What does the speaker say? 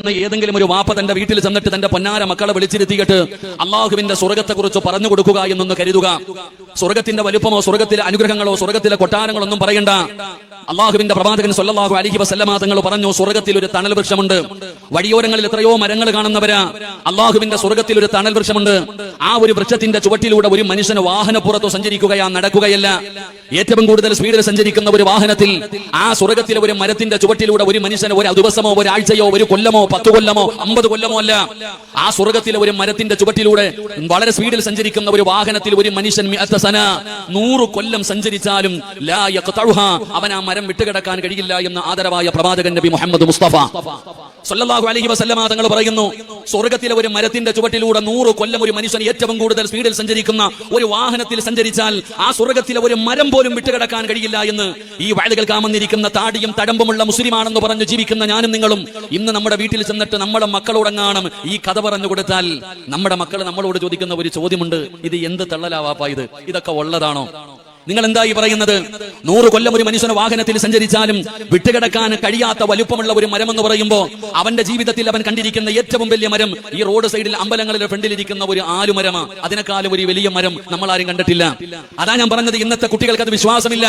ഏതെങ്കിലും ഒരു വാപ്പ തന്റെ വീട്ടിൽ ചെന്നിട്ട് തന്റെ പൊന്നാര മക്കളെ വിളിച്ചിരുത്തിയിട്ട് അള്ളാഹുവിന്റെ സ്വർഗത്തെ കുറിച്ച് പറഞ്ഞു കൊടുക്കുക എന്നൊന്ന് കരുതുക. സ്വർഗത്തിന്റെ വലുപ്പമോ സ്വർഗത്തിലെ അനുഗ്രഹങ്ങളോ സ്വർഗത്തിലെ കൊട്ടാരങ്ങളോ ഒന്നും പറയണ്ട. അള്ളാഹുവിന്റെ പ്രവാചകൻ സ്വല്ലല്ലാഹു അലൈഹി വസല്ലമ തങ്ങൾ പറഞ്ഞു, സ്വർഗത്തിൽ ഒരു തണൽ വൃക്ഷമുണ്ട്. വഴിയോരങ്ങളിൽ എത്രയോ മരങ്ങൾ കാണുന്നവരാ, അള്ളാഹുവിന്റെ സ്വർഗത്തിൽ ഒരു തണൽ വൃക്ഷമുണ്ട്. ആ ഒരു വൃക്ഷത്തിന്റെ ചുവട്ടിലൂടെ ഒരു മനുഷ്യന് വാഹനപ്പുറത്ത് സഞ്ചരിക്കുകയാ, നടക്കുകയല്ല. ഏറ്റവും കൂടുതൽ സ്പീഡിൽ സഞ്ചരിക്കുന്ന ഒരു വാഹനത്തിൽ ആ സ്വർഗത്തിലെ ഒരു മരത്തിന്റെ ചുവട്ടിലൂടെ ഒരു മനുഷ്യന് ഒരു ദിവസമോ ഒരാഴ്ചയോ ഒരു കൊല്ലമോ 10 കൊല്ലമോ 50 കൊല്ലമോ അല്ല, ആ സ്വർഗത്തിലെ ഒരു മരത്തിന്റെ ചുവട്ടിലൂടെ വളരെ സ്പീഡിൽ സഞ്ചരിക്കുന്ന ഒരു വാഹനത്തിൽ ഒരു മനുഷ്യൻ 100 കൊല്ലം സഞ്ചരിച്ചാലും ലാ യഖ്തഉഹാ, അവൻ ആ മരം വിട്ടുകിടക്കാൻ കഴിയില്ല എന്ന് ആദരവായ പ്രവാചകൻ നബി മുഹമ്മദ് മുസ്തഫ സ്വല്ലല്ലാഹു അലൈഹി വസല്ലമ തങ്ങൾ പറയുന്നു, സ്വർഗത്തിലെ ഒരു മരത്തിന്റെ ചുവട്ടിലൂടെ 100 കൊല്ലം ഒരു മനുഷ്യൻ ഏറ്റവും കൂടുതൽ സ്പീഡിൽ സഞ്ചരിക്കുന്ന ഒരു വാഹനത്തിൽ സഞ്ചരിച്ചാൽ ആ സ്വർഗത്തിലെ ഒരു മരം പോലും വിട്ടുകിടക്കാൻ കഴിയില്ല എന്ന് ഈ വയലുകൾ കാമന്നിരിക്കുന്ന താടിയും തടമ്പുമുള്ള മുസ്ലിമാണെന്ന് പറഞ്ഞു ജീവിക്കുന്ന ഞാനും നിങ്ങളും ഇന്ന് നമ്മുടെ വീട്ടിൽ ചെന്നിട്ട് നമ്മുടെ മക്കളോടങ്ങാണം ഈ കഥ പറഞ്ഞു കൊടുത്താൽ നമ്മുടെ മക്കൾ നമ്മളോട് ചോദിക്കുന്ന ഒരു ചോദ്യമുണ്ട്, ഇത് എന്ത് തള്ളലാവാപ്പാ, ഇതൊക്കെ ഉള്ളതാണോ? നിങ്ങൾ എന്തായി പറയുന്നത്? 100 കൊല്ലം ഒരു മനുഷ്യന് വാഹനത്തിൽ സഞ്ചരിച്ചാലും വിട്ടുകിടക്കാൻ കഴിയാത്ത വലുപ്പമുള്ള ഒരു മരം എന്ന് പറയുമ്പോൾ അവന്റെ ജീവിതത്തിൽ അവൻ കണ്ടിരിക്കുന്ന ഏറ്റവും വലിയ മരം ഈ റോഡ് സൈഡിൽ അമ്പലങ്ങളുടെ ഫ്രണ്ടിലിരിക്കുന്ന ഒരു ആലുമരമാണ്. അതിനേക്കാളും ഒരു വലിയ മരം നമ്മൾ ആരും കണ്ടിട്ടില്ല. അതാ ഞാൻ പറഞ്ഞത്, ഇന്നത്തെ കുട്ടികൾക്ക് അത് വിശ്വാസമില്ല.